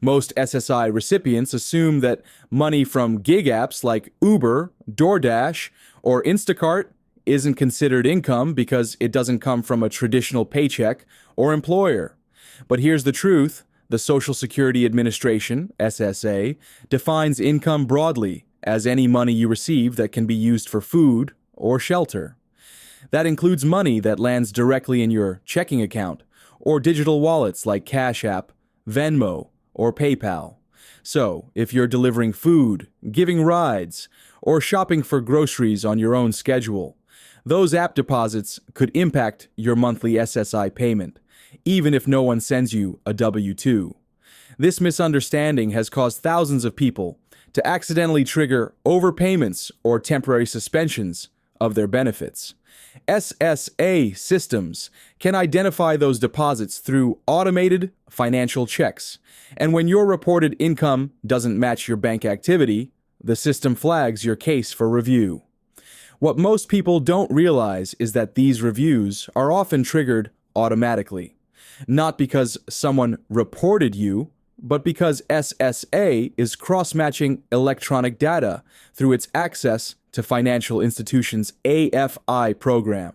Most SSI recipients assume that money from gig apps like Uber, DoorDash, or Instacart isn't considered income because it doesn't come from a traditional paycheck or employer. But here's the truth. The Social Security Administration, SSA, defines income broadly as any money you receive that can be used for food or shelter. That includes money that lands directly in your checking account or digital wallets like Cash App, Venmo, or PayPal. So, if you're delivering food, giving rides, or shopping for groceries on your own schedule, those app deposits could impact your monthly SSI payment, even if no one sends you a W-2. This misunderstanding has caused thousands of people to accidentally trigger overpayments or temporary suspensions of their benefits. SSA systems can identify those deposits through automated financial checks, and when your reported income doesn't match your bank activity, the system flags your case for review. What most people don't realize is that these reviews are often triggered automatically, not because someone reported you, but because SSA is cross-matching electronic data through its access to financial institutions' AFI program.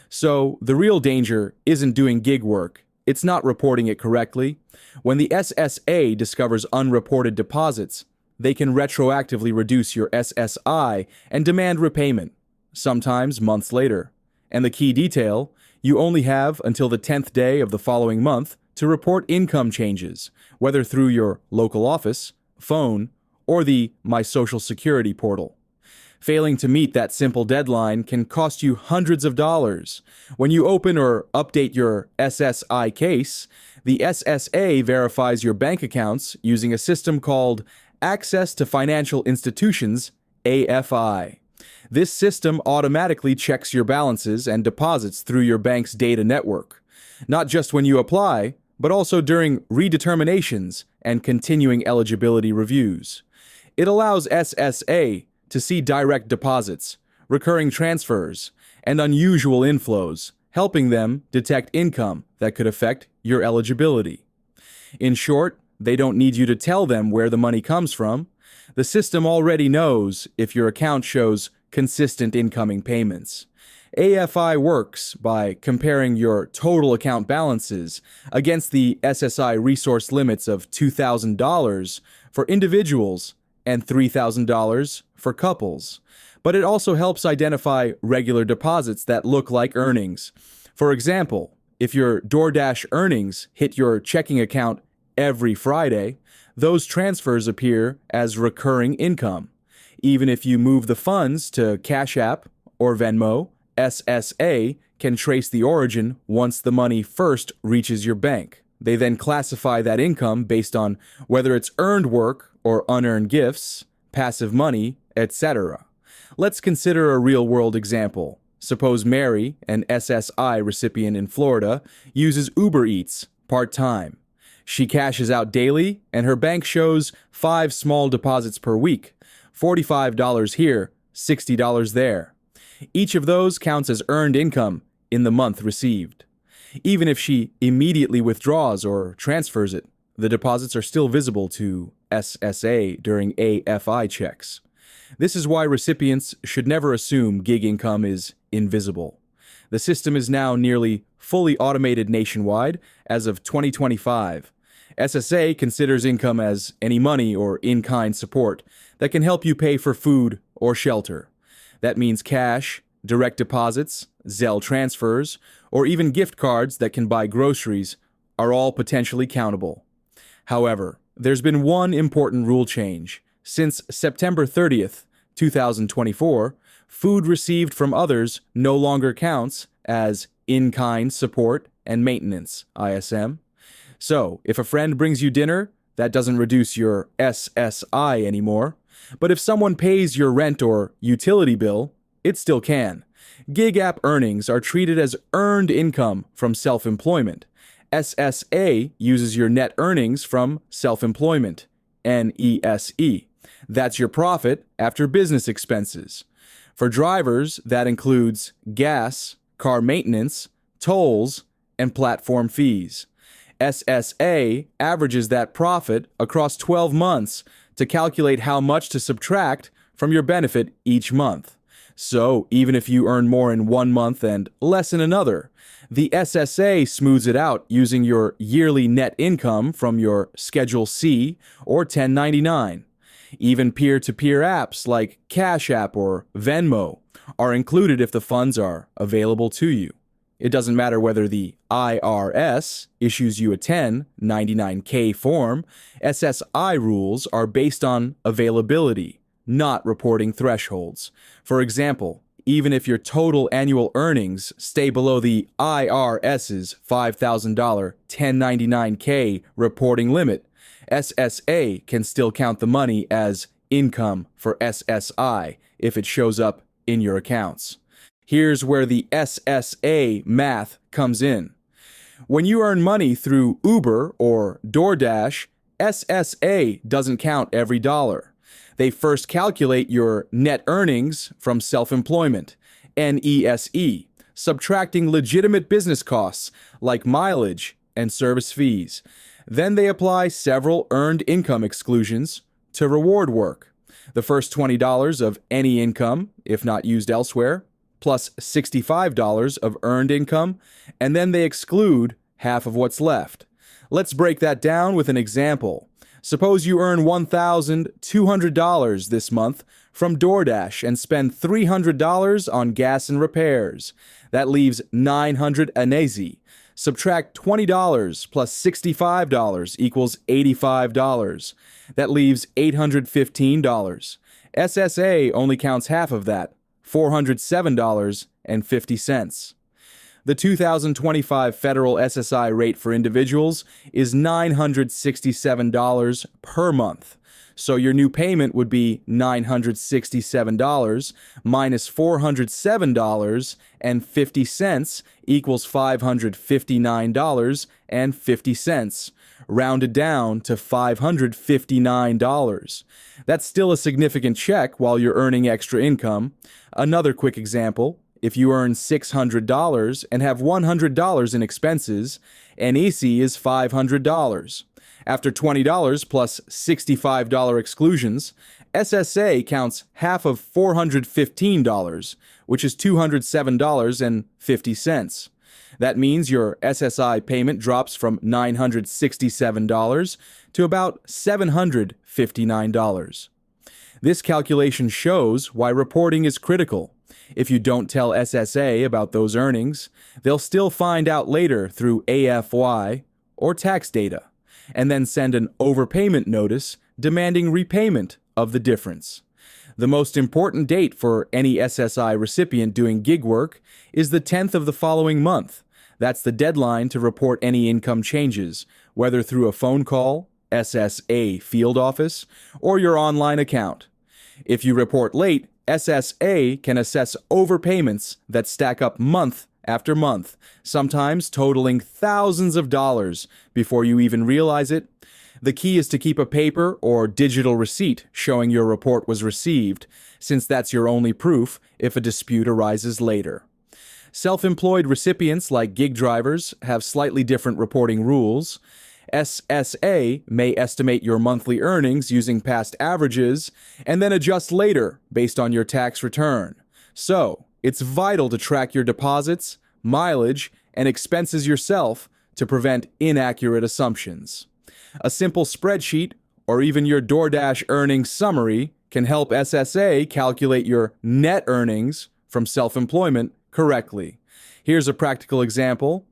So the real danger isn't doing gig work, it's not reporting it correctly. When the SSA discovers unreported deposits, they can retroactively reduce your SSI and demand repayment, sometimes months later. And the key detail, you only have until the 10th day of the following month to report income changes, whether through your local office, phone, or the My Social Security portal. Failing to meet that simple deadline can cost you hundreds of dollars. When you open or update your SSI case, the SSA verifies your bank accounts using a system called Access to Financial Institutions, AFI. This system automatically checks your balances and deposits through your bank's data network, not just when you apply, but also during redeterminations and continuing eligibility reviews. It allows SSA to see direct deposits, recurring transfers, and unusual inflows, helping them detect income that could affect your eligibility. In short, they don't need you to tell them where the money comes from. The system already knows if your account shows consistent incoming payments. AFI works by comparing your total account balances against the SSI resource limits of $2,000 for individuals and $3,000 for couples. But it also helps identify regular deposits that look like earnings. For example, if your DoorDash earnings hit your checking account every Friday, those transfers appear as recurring income. Even if you move the funds to Cash App or Venmo, SSA can trace the origin once the money first reaches your bank. They then classify that income based on whether it's earned work or unearned gifts, passive money, etc. Let's consider a real-world example. Suppose Mary, an SSI recipient in Florida, uses Uber Eats part-time. She cashes out daily, and her bank shows 5 small deposits per week, $45 here, $60 there. Each of those counts as earned income in the month received. Even if she immediately withdraws or transfers it, the deposits are still visible to SSA during AFI checks. This is why recipients should never assume gig income is invisible. The system is now nearly fully automated nationwide as of 2025. SSA considers income as any money or in-kind support that can help you pay for food or shelter. That means cash, direct deposits, Zelle transfers, or even gift cards that can buy groceries are all potentially countable. However, there's been one important rule change. Since September 30th, 2024, food received from others no longer counts as in-kind support and maintenance, ISM. So, if a friend brings you dinner, that doesn't reduce your SSI anymore. But if someone pays your rent or utility bill, it still can. Gig app earnings are treated as earned income from self-employment. SSA uses your net earnings from self-employment, NESE. That's your profit after business expenses. For drivers, that includes gas, car maintenance, tolls, and platform fees. SSA averages that profit across 12 months to calculate how much to subtract from your benefit each month. So even if you earn more in one month and less in another, the SSA smooths it out using your yearly net income from your Schedule C or 1099. Even peer-to-peer apps like Cash App or Venmo are included if the funds are available to you. It doesn't matter whether the IRS issues you a 1099-K form. SSI rules are based on availability, not reporting thresholds. For example, even if your total annual earnings stay below the IRS's $5,000 1099-K reporting limit, SSA can still count the money as income for SSI if it shows up in your accounts. Here's where the SSA math comes in. When you earn money through Uber or DoorDash, SSA doesn't count every dollar. They first calculate your net earnings from self-employment, NESE, subtracting legitimate business costs like mileage and service fees. Then they apply several earned income exclusions to reward work. The first $20 of any income, if not used elsewhere, plus $65 of earned income, and then they exclude half of what's left. Let's break that down with an example. Suppose you earn $1,200 this month from DoorDash and spend $300 on gas and repairs. That leaves $900 anezi. Subtract $20 plus $65 equals $85. That leaves $815. SSA only counts half of that, $407.50. The 2025 federal SSI rate for individuals is $967 per month. So your new payment would be $967 minus $407.50 equals $559.50, rounded down to $559. That's still a significant check while you're earning extra income. Another quick example. If you earn $600 and have $100 in expenses, NESE is $500. After $20 plus $65 exclusions, SSA counts half of $415, which is $207.50. That means your SSI payment drops from $967 to about $759. This calculation shows why reporting is critical. If you don't tell SSA about those earnings, they'll still find out later through AFY or tax data, and then send an overpayment notice demanding repayment of the difference. The most important date for any SSI recipient doing gig work is the 10th of the following month. That's the deadline to report any income changes, whether through a phone call, SSA field office, or your online account. If you report late, SSA can assess overpayments that stack up month after month, sometimes totaling thousands of dollars before you even realize it. The key is to keep a paper or digital receipt showing your report was received, since that's your only proof if a dispute arises later. Self-employed recipients like gig drivers have slightly different reporting rules. SSA may estimate your monthly earnings using past averages and then adjust later based on your tax return. So, it's vital to track your deposits, mileage, and expenses yourself to prevent inaccurate assumptions. A simple spreadsheet or even your DoorDash earnings summary can help SSA calculate your net earnings from self-employment correctly. Here's a practical example.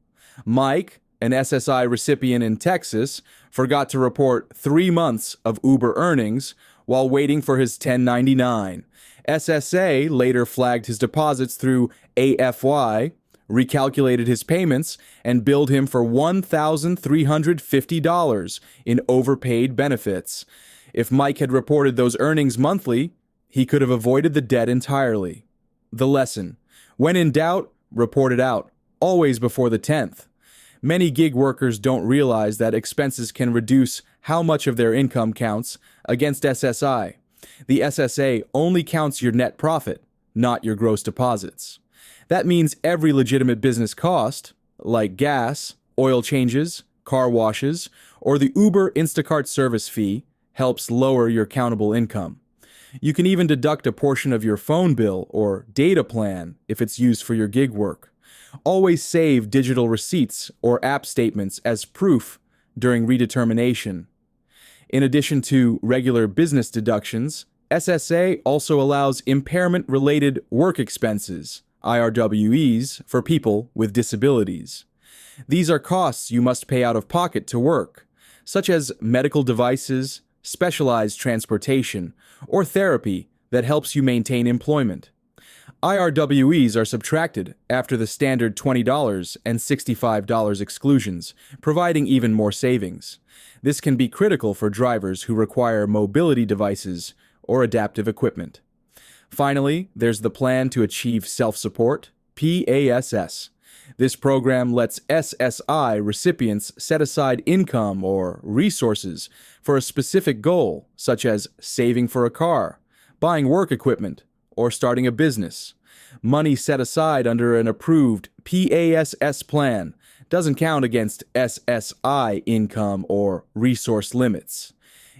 Mike, an SSI recipient in Texas, forgot to report 3 months of Uber earnings while waiting for his 1099. SSA later flagged his deposits through AFY, recalculated his payments, and billed him for $1,350 in overpaid benefits. If Mike had reported those earnings monthly, he could have avoided the debt entirely. The lesson: when in doubt, report it out, always before the 10th. Many gig workers don't realize that expenses can reduce how much of their income counts against SSI. The SSA only counts your net profit, not your gross deposits. That means every legitimate business cost, like gas, oil changes, car washes, or the Uber Instacart service fee helps lower your countable income. You can even deduct a portion of your phone bill or data plan if it's used for your gig work. Always save digital receipts or app statements as proof during redetermination. In addition to regular business deductions, SSA also allows impairment-related work expenses, IRWEs, for people with disabilities. These are costs you must pay out of pocket to work, such as medical devices, specialized transportation, or therapy that helps you maintain employment. IRWEs are subtracted after the standard $20 and $65 exclusions, providing even more savings. This can be critical for drivers who require mobility devices or adaptive equipment. Finally, there's the Plan to Achieve Self-Support, PASS. This program lets SSI recipients set aside income or resources for a specific goal, such as saving for a car, buying work equipment, or starting a business. Money set aside under an approved PASS plan doesn't count against SSI income or resource limits.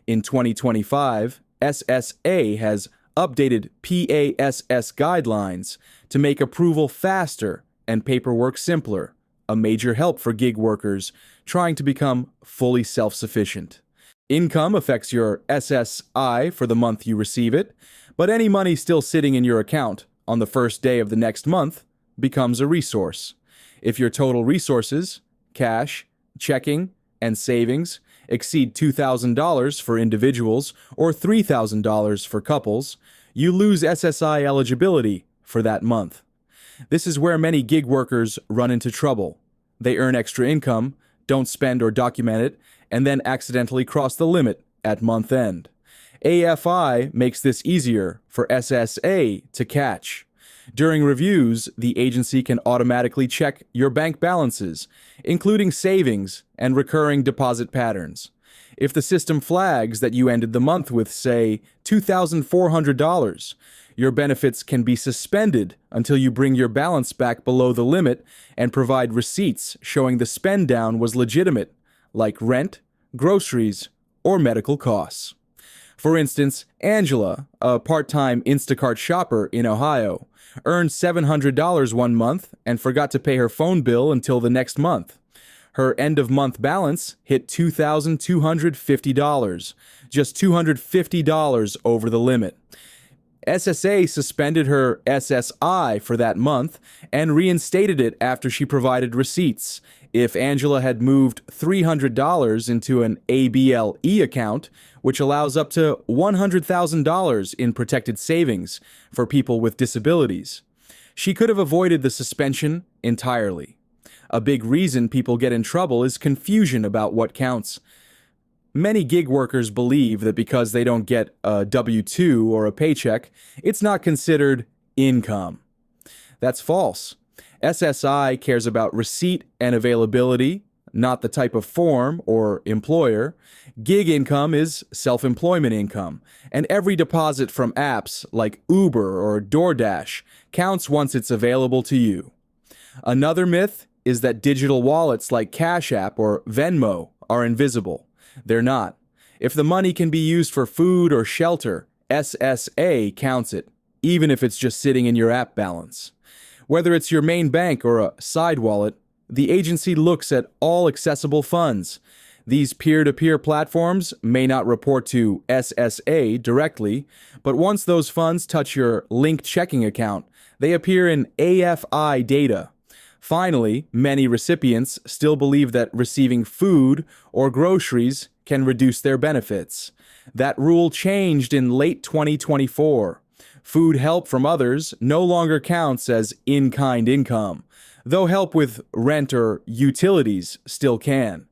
In 2025, SSA has updated PASS guidelines to make approval faster and paperwork simpler, a major help for gig workers trying to become fully self-sufficient. Income affects your SSI for the month you receive it, but any money still sitting in your account on the first day of the next month becomes a resource. If your total resources, cash, checking, and savings exceed $2,000 for individuals or $3,000 for couples, you lose SSI eligibility for that month. This is where many gig workers run into trouble. They earn extra income, don't spend or document it, and then accidentally cross the limit at month end. AFI makes this easier for SSA to catch. During reviews, the agency can automatically check your bank balances, including savings and recurring deposit patterns. If the system flags that you ended the month with, say, $2,400, your benefits can be suspended until you bring your balance back below the limit and provide receipts showing the spend down was legitimate, like rent, groceries, or medical costs. For instance, Angela, a part-time Instacart shopper in Ohio, earned $700 one month and forgot to pay her phone bill until the next month. Her end-of-month balance hit $2,250, just $250 over the limit. SSA suspended her SSI for that month and reinstated it after she provided receipts. If Angela had moved $300 into an ABLE account, which allows up to $100,000 in protected savings for people with disabilities, she could have avoided the suspension entirely. A big reason people get in trouble is confusion about what counts. Many gig workers believe that because they don't get a W-2 or a paycheck, it's not considered income. That's false. SSI cares about receipt and availability, not the type of form or employer. Gig income is self-employment income, and every deposit from apps like Uber or DoorDash counts once it's available to you. Another myth is that digital wallets like Cash App or Venmo are invisible. They're not. If the money can be used for food or shelter, SSA counts it, even if it's just sitting in your app balance. Whether it's your main bank or a side wallet, the agency looks at all accessible funds. These peer-to-peer platforms may not report to SSA directly, but once those funds touch your linked checking account, they appear in AFI data. Finally, many recipients still believe that receiving food or groceries can reduce their benefits. That rule changed in late 2024. Food help from others no longer counts as in-kind income, though help with rent or utilities still can.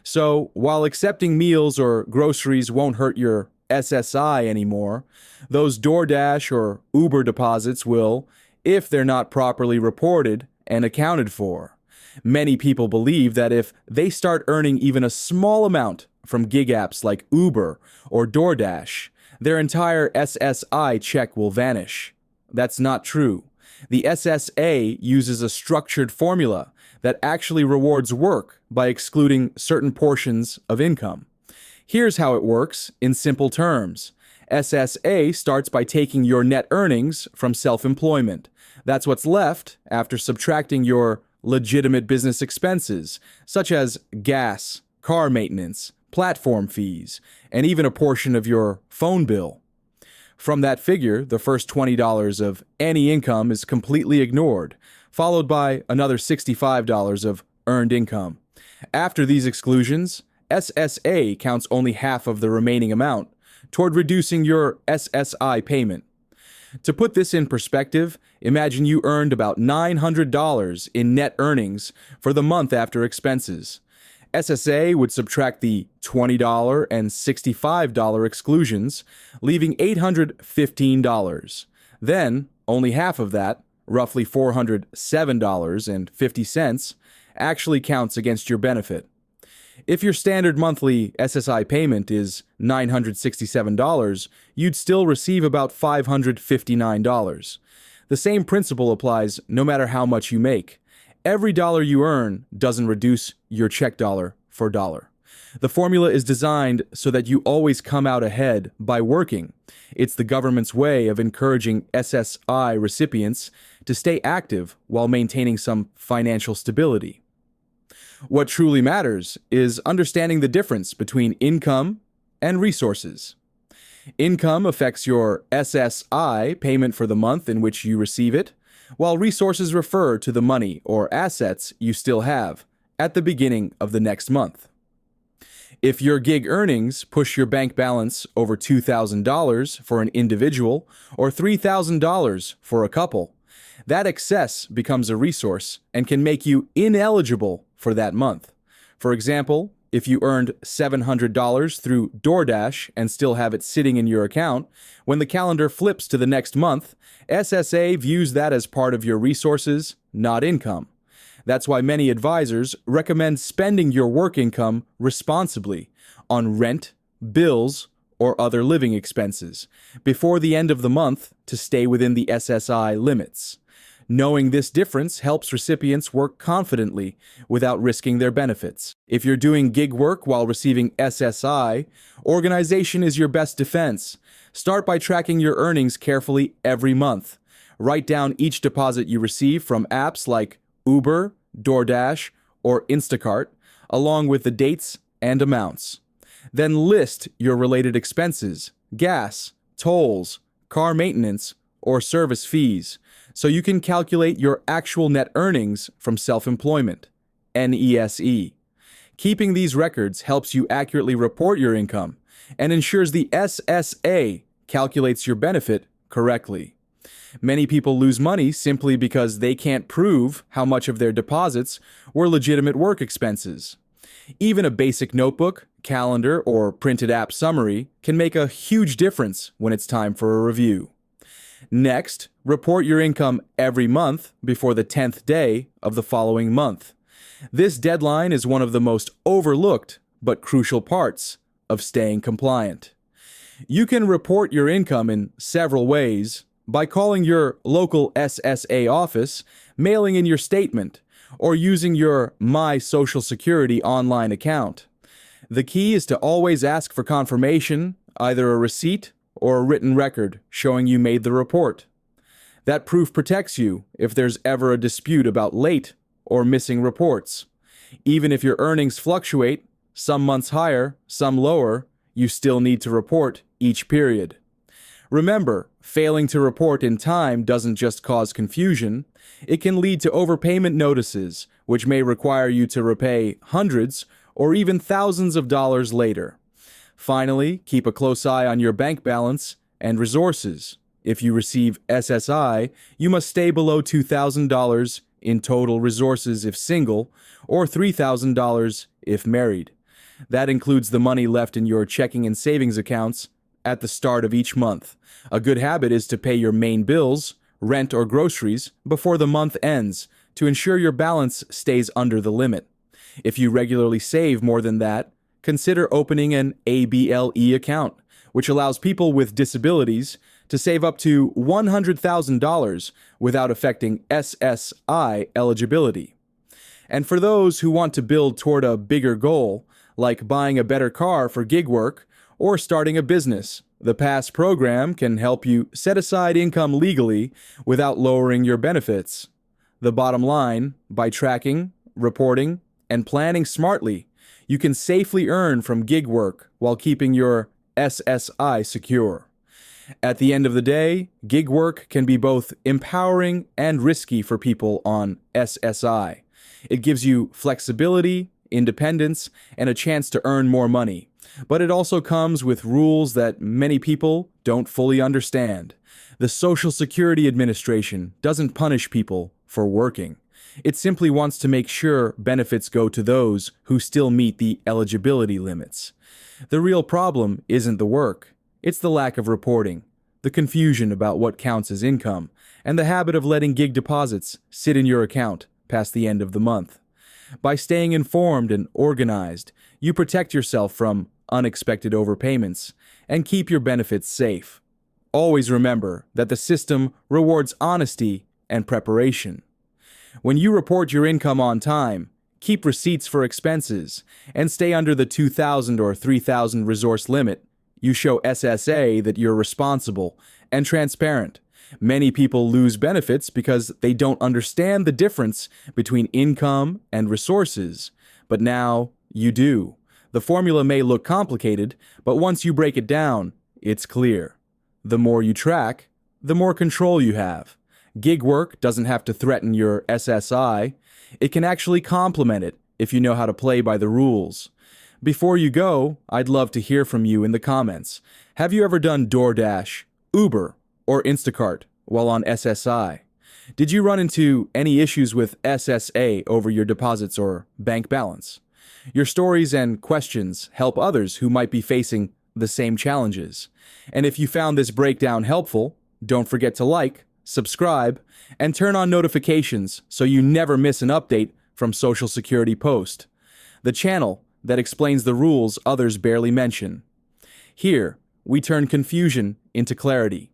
So, while accepting meals or groceries won't hurt your SSI anymore, those DoorDash or Uber deposits will, if they're not properly reported and accounted for. Many people believe that if they start earning even a small amount from gig apps like Uber or DoorDash, their entire SSI check will vanish. That's not true. The SSA uses a structured formula that actually rewards work by excluding certain portions of income. Here's how it works in simple terms. SSA starts by taking your net earnings from self-employment. That's what's left after subtracting your legitimate business expenses, such as gas, car maintenance, platform fees, and even a portion of your phone bill. From that figure, the first $20 of any income is completely ignored, followed by another $65 of earned income. After these exclusions, SSA counts only half of the remaining amount toward reducing your SSI payment. To put this in perspective, imagine you earned about $900 in net earnings for the month after expenses. SSA would subtract the $20 and $65 exclusions, leaving $815. Then, only half of that, roughly $407.50, actually counts against your benefit. If your standard monthly SSI payment is $967, you'd still receive about $559. The same principle applies no matter how much you make. Every dollar you earn doesn't reduce your check dollar for dollar. The formula is designed so that you always come out ahead by working. It's the government's way of encouraging SSI recipients to stay active while maintaining some financial stability. What truly matters is understanding the difference between income and resources. Income affects your SSI payment for the month in which you receive it, while resources refer to the money or assets you still have at the beginning of the next month. If your gig earnings push your bank balance over $2,000 for an individual or $3,000 for a couple, that excess becomes a resource and can make you ineligible for that month. For example, if you earned $700 through DoorDash and still have it sitting in your account, when the calendar flips to the next month, SSA views that as part of your resources, not income. That's why many advisors recommend spending your work income responsibly on rent, bills, or other living expenses before the end of the month to stay within the SSI limits. Knowing this difference helps recipients work confidently without risking their benefits. If you're doing gig work while receiving SSI, organization is your best defense. Start by tracking your earnings carefully every month. Write down each deposit you receive from apps like Uber, DoorDash, or Instacart, along with the dates and amounts. Then list your related expenses, gas, tolls, car maintenance, or service fees, so you can calculate your actual net earnings from self-employment, NESE. Keeping these records helps you accurately report your income and ensures the SSA calculates your benefit correctly. Many people lose money simply because they can't prove how much of their deposits were legitimate work expenses. Even a basic notebook, calendar, or printed app summary can make a huge difference when it's time for a review. Next, report your income every month before the 10th day of the following month. This deadline is one of the most overlooked but crucial parts of staying compliant. You can report your income in several ways: by calling your local SSA office, mailing in your statement, or using your My Social Security online account. The key is to always ask for confirmation, either a receipt or a written record showing you made the report. That proof protects you if there's ever a dispute about late or missing reports. Even if your earnings fluctuate, some months higher, some lower, you still need to report each period. Remember, failing to report in time doesn't just cause confusion, it can lead to overpayment notices, which may require you to repay hundreds or even thousands of dollars later. Finally, keep a close eye on your bank balance and resources. If you receive SSI, you must stay below $2,000 in total resources if single, or $3,000 if married. That includes the money left in your checking and savings accounts at the start of each month. A good habit is to pay your main bills, rent or groceries, before the month ends to ensure your balance stays under the limit. If you regularly save more than that, consider opening an ABLE account, which allows people with disabilities to save up to $100,000 without affecting SSI eligibility. And for those who want to build toward a bigger goal, like buying a better car for gig work or starting a business, the PASS program can help you set aside income legally without lowering your benefits. The bottom line, by tracking, reporting, and planning smartly, you can safely earn from gig work while keeping your SSI secure. At the end of the day, gig work can be both empowering and risky for people on SSI. It gives you flexibility, independence, and a chance to earn more money. But it also comes with rules that many people don't fully understand. The Social Security Administration doesn't punish people for working. It simply wants to make sure benefits go to those who still meet the eligibility limits. The real problem isn't the work. It's the lack of reporting, the confusion about what counts as income, and the habit of letting gig deposits sit in your account past the end of the month. By staying informed and organized, you protect yourself from unexpected overpayments and keep your benefits safe. Always remember that the system rewards honesty and preparation. When you report your income on time, keep receipts for expenses, and stay under the 2,000 or 3,000 resource limit, you show SSA that you're responsible and transparent. Many people lose benefits because they don't understand the difference between income and resources, but now you do. The formula may look complicated, but once you break it down, it's clear. The more you track, the more control you have. Gig work doesn't have to threaten your SSI. It can actually complement it if you know how to play by the rules. Before you go, I'd love to hear from you in the comments. Have you ever done DoorDash, Uber, or Instacart while on SSI? Did you run into any issues with SSA over your deposits or bank balance? Your stories and questions help others who might be facing the same challenges. And if you found this breakdown helpful, don't forget to like, subscribe, and turn on notifications so you never miss an update from Social Security Post, the channel that explains the rules others barely mention. Here, we turn confusion into clarity.